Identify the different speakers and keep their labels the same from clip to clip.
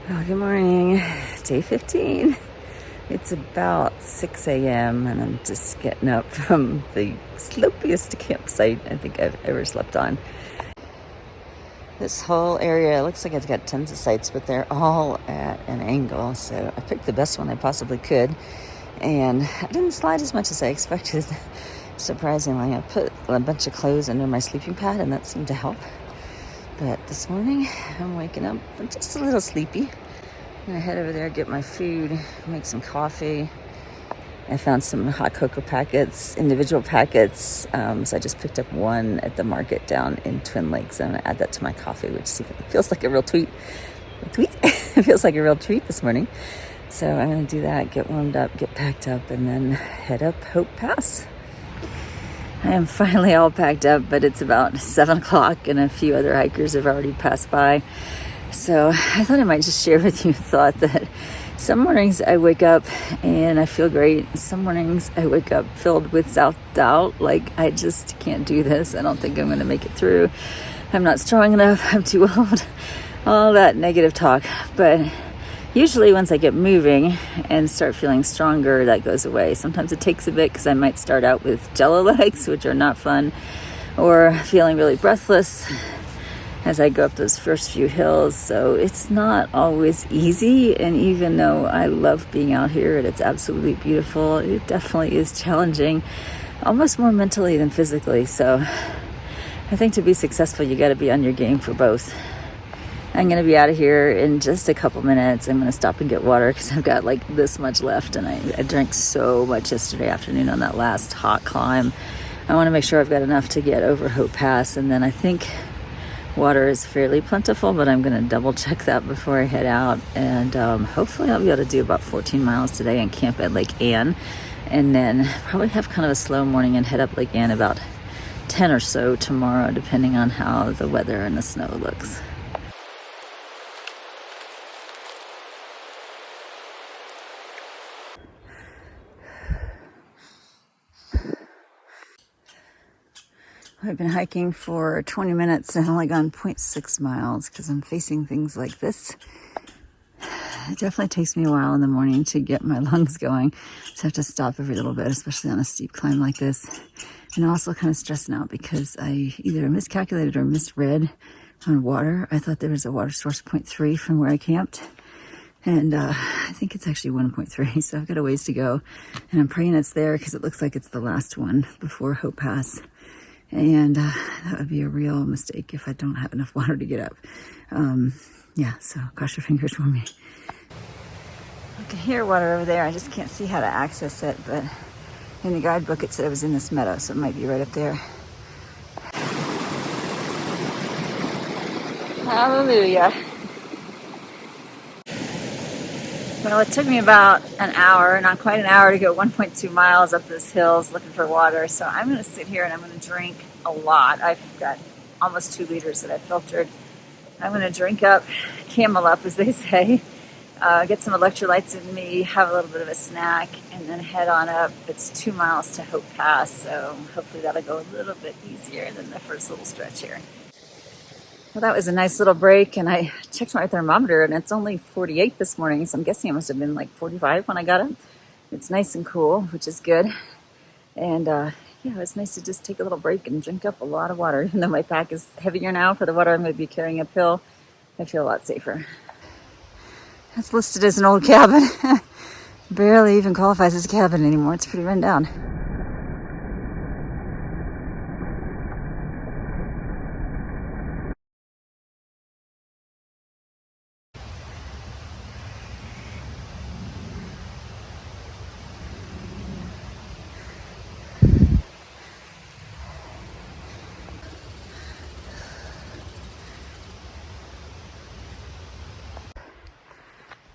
Speaker 1: Well, good morning. Day 15. It's about 6 a.m. and I'm just getting up from the slopiest campsite I think I've ever slept on. This whole area looks like it's got tons of sites, but they're all at an angle. So I picked the best one I possibly could, and I didn't slide as much as I expected. Surprisingly, I put a bunch of clothes under my sleeping pad, and that seemed to help. But this morning, I'm waking up just a little sleepy. I'm gonna head over there, get my food, make some coffee. I found some hot cocoa packets, individual packets. So I just picked up one at the market down in Twin Lakes. I'm gonna add that to my coffee, which feels like a real treat. It feels like a real treat this morning. So I'm gonna do that, get warmed up, get packed up, and then head up Hope Pass. I am finally all packed up, but it's about 7 o'clock and a few other hikers have already passed by. So I thought I might just share with you a thought that some mornings I wake up and I feel great. Some mornings I wake up filled with self-doubt, like I just can't do this. I don't think I'm going to make it through. I'm not strong enough. I'm too old. All that negative talk. But usually once I get moving and start feeling stronger, that goes away. Sometimes it takes a bit because I might start out with jello legs, which are not fun, or feeling really breathless as I go up those first few hills. So it's not always easy. And even though I love being out here and it's absolutely beautiful, it definitely is challenging, almost more mentally than physically. So I think to be successful, you got to be on your game for both. I'm going to be out of here in just a couple minutes. I'm going to stop and get water because I've got like this much left. And I drank so much yesterday afternoon on that last hot climb. I want to make sure I've got enough to get over Hope Pass. And then I think water is fairly plentiful, but I'm going to double check that before I head out. And hopefully I'll be able to do about 14 miles today and camp at Lake Ann. And then probably have kind of a slow morning and head up Lake Ann about 10 or so tomorrow, depending on how the weather and the snow looks. I've been hiking for 20 minutes and only gone 0.6 miles because I'm facing things like this. It definitely takes me a while in the morning to get my lungs going. So I have to stop every little bit, especially on a steep climb like this. And I'm also kind of stressing out because I either miscalculated or misread on water. I thought there was a water source 0.3 from where I camped. And I think it's actually 1.3, so I've got a ways to go. And I'm praying it's there because it looks like it's the last one before Hope Pass. And that would be a real mistake if I don't have enough water to get up. Yeah, so cross your fingers for me. I can hear water over there. I just can't see how to access it, but in the guidebook it said it was in this meadow, so it might be right up there. Hallelujah. Well, it took me about an hour, not quite an hour, to go 1.2 miles up those hills looking for water. So I'm going to sit here and I'm going to drink a lot. I've got almost 2 liters that I filtered. I'm going to drink up, camel up, as they say, get some electrolytes in me, have a little bit of a snack, and then head on up. It's 2 miles to Hope Pass, so hopefully that'll go a little bit easier than the first little stretch here. Well, that was a nice little break, and I checked my thermometer, and it's only 48 this morning, so I'm guessing it must have been like 45 when I got up. It's nice and cool, which is good. And yeah, it's nice to just take a little break and drink up a lot of water. Even though my pack is heavier now for the water I'm going to be carrying uphill, I feel a lot safer. It's listed as an old cabin. Barely even qualifies as a cabin anymore. It's pretty run down.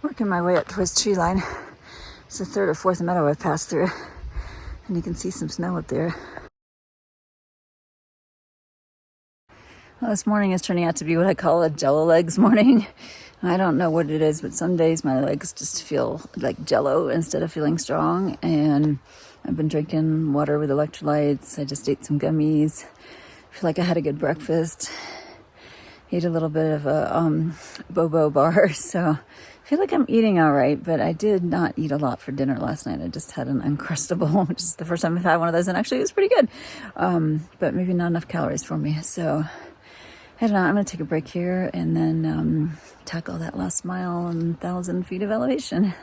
Speaker 1: Working my way up towards tree line. It's the 3rd or 4th meadow I've passed through, and you can see some snow up there. Well, this morning is turning out to be what I call a jello legs morning. I don't know what it is, but some days my legs just feel like jello instead of feeling strong. And I've been drinking water with electrolytes. I just ate some gummies. I feel like I had a good breakfast. ate a little bit of a bobo bar, so I feel like I'm eating all right, but I did not eat a lot for dinner last night. I just had an Uncrustable, which is the first time I've had one of those, and actually it was pretty good, but maybe not enough calories for me. So I don't know, I'm gonna take a break here and then tackle that last mile and 1,000 feet of elevation.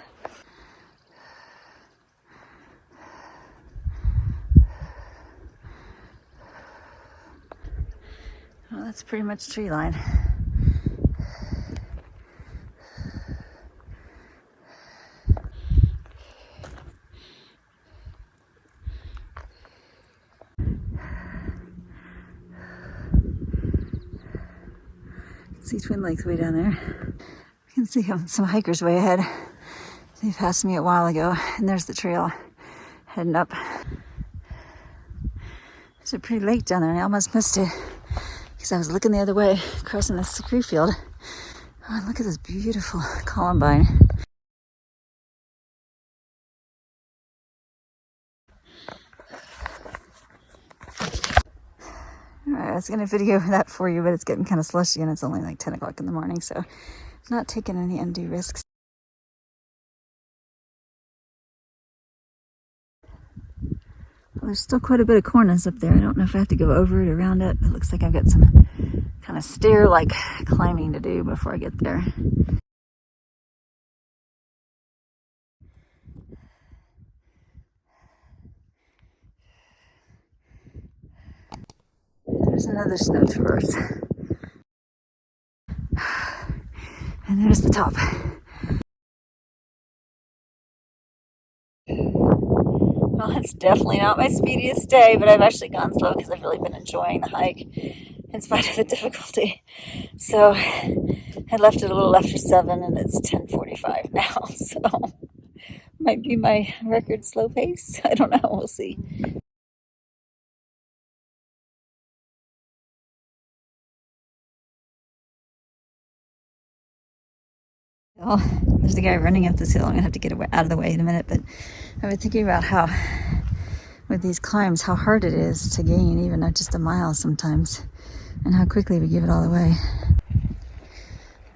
Speaker 1: Well, that's pretty much tree line. See Twin Lakes way down there. You can see some hikers way ahead. They passed me a while ago, and there's the trail heading up. It's a pretty lake down there, and I almost missed it because I was looking the other way, crossing this degree field. Oh, and look at this beautiful columbine. All right, I was gonna video that for you, but it's getting kind of slushy and it's only like 10 o'clock in the morning, so I'm not taking any undue risks. Well, there's still quite a bit of cornice up there. I don't know if I have to go over it, around it. It looks like I've got some kind of stair-like climbing to do before I get there. There's another snow traverse. And there's the top. Well, it's definitely not my speediest day, but I've actually gone slow because I've really been enjoying the hike in spite of the difficulty. So I left it a little after 7 and it's 10:45 now, so might be my record slow pace. I don't know, we'll see. Oh, there's a guy running up this hill. I'm gonna have to get out of the way in a minute, but I've been thinking about how with these climbs, how hard it is to gain even not just a mile sometimes, and how quickly we give it all away.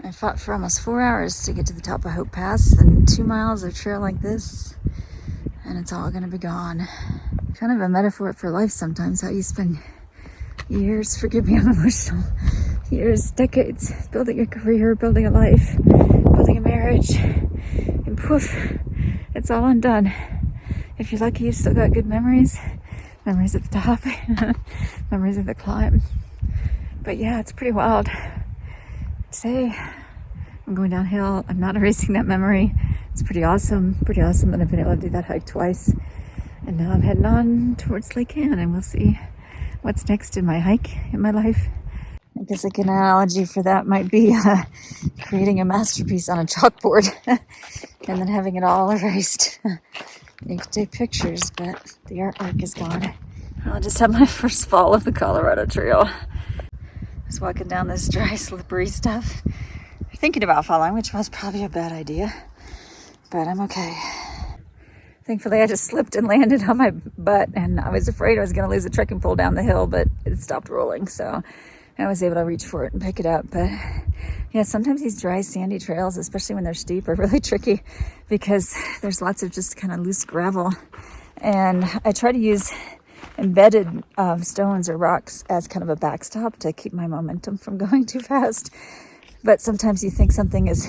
Speaker 1: I fought for almost 4 hours to get to the top of Hope Pass and 2 miles of trail like this, and it's all gonna be gone. Kind of a metaphor for life sometimes, how you spend years, forgive me, I'm emotional, years, decades, building a career, building a life, building a marriage, and poof, it's all undone. If you're lucky, you've still got good memories, memories at the top, memories of the climb. But yeah, it's pretty wild. Today, I'm going downhill. I'm not erasing that memory. It's pretty awesome that I've been able to do that hike twice. And now I'm heading on towards Lake Ann, and we'll see what's next in my hike, in my life. I guess like an analogy for that might be creating a masterpiece on a chalkboard and then having it all erased. You can take pictures, but the artwork is gone. I just had my first fall of the Colorado Trail. I was walking down this dry, slippery stuff, thinking about falling, which was probably a bad idea, but I'm okay. Thankfully, I just slipped and landed on my butt, and I was afraid I was going to lose a trekking pole down the hill, but it stopped rolling, so I was able to reach for it and pick it up. But yeah, sometimes these dry, sandy trails, especially when they're steep, are really tricky because there's lots of just kind of loose gravel. And I try to use embedded stones or rocks as kind of a backstop to keep my momentum from going too fast. But sometimes you think something is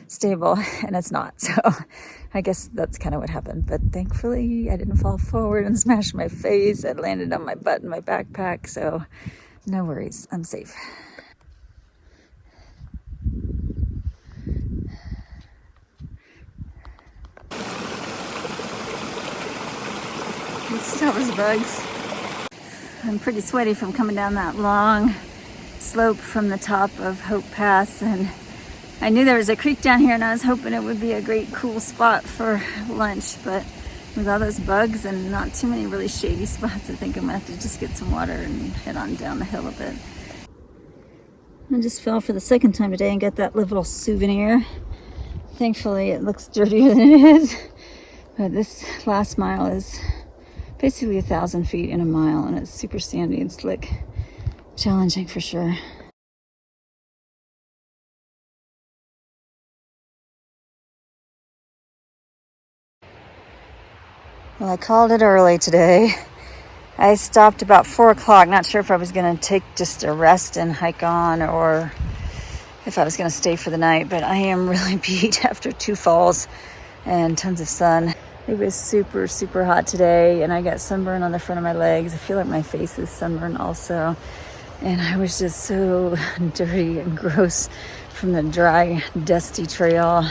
Speaker 1: stable and it's not. So I guess that's kind of what happened. But thankfully, I didn't fall forward and smash my face. I landed on my butt and my backpack. So no worries, I'm safe. It smells bugs. I'm pretty sweaty from coming down that long slope from the top of Hope Pass, and I knew there was a creek down here and I was hoping it would be a great cool spot for lunch, but with all those bugs and not too many really shady spots, I think I'm gonna have to just get some water and head on down the hill a bit. I just fell for the second time today and got that little souvenir. Thankfully it looks dirtier than it is, but this last mile is basically 1,000 feet in a mile, and it's super sandy and slick. Challenging for sure. Well, I called it early today. I stopped about 4 o'clock. Not sure if I was going to take just a rest and hike on or if I was going to stay for the night, but I am really beat after 2 falls and tons of sun. It was super, super hot today, and I got sunburn on the front of my legs. I feel like my face is sunburned also. And I was just so dirty and gross from the dry, dusty trail.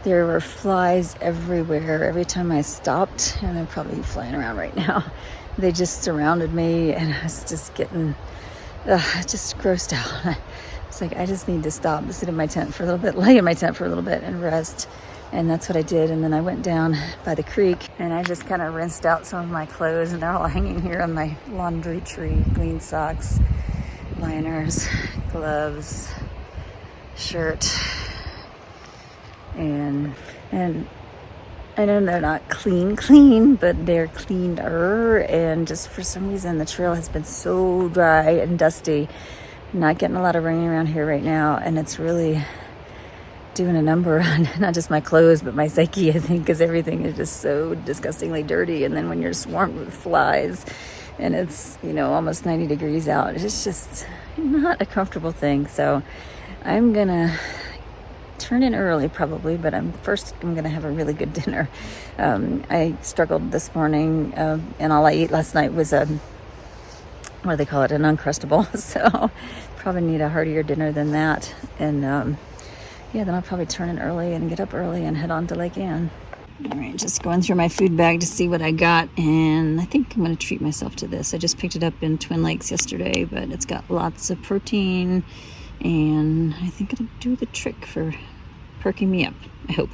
Speaker 1: There were flies everywhere every time I stopped, and they're probably flying around right now. They just surrounded me, and I was just getting just grossed out. It's like, I just need to stop, sit in my tent for a little bit, lay in my tent for a little bit and rest. And that's what I did. And then I went down by the creek, and I just kind of rinsed out some of my clothes, and they're all hanging here on my laundry tree. Clean socks, liners, gloves, shirt, and I know they're not clean, but they're cleaner. And just for some reason, the trail has been so dry and dusty. Not getting a lot of rain around here right now, and it's really doing a number on not just my clothes, but my psyche, I think, because everything is just so disgustingly dirty. And then when you're swarmed with flies and it's, almost 90 degrees out, it's just not a comfortable thing. So I'm gonna turn in early probably, but I'm gonna have a really good dinner. I struggled this morning, and all I ate last night was what do they call it, an Uncrustable. So probably need a heartier dinner than that. And then I'll probably turn in early and get up early and head on to Lake Ann. All right, just going through my food bag to see what I got, and I think I'm going to treat myself to this. I just picked it up in Twin Lakes yesterday, but it's got lots of protein, and I think it'll do the trick for perking me up, I hope.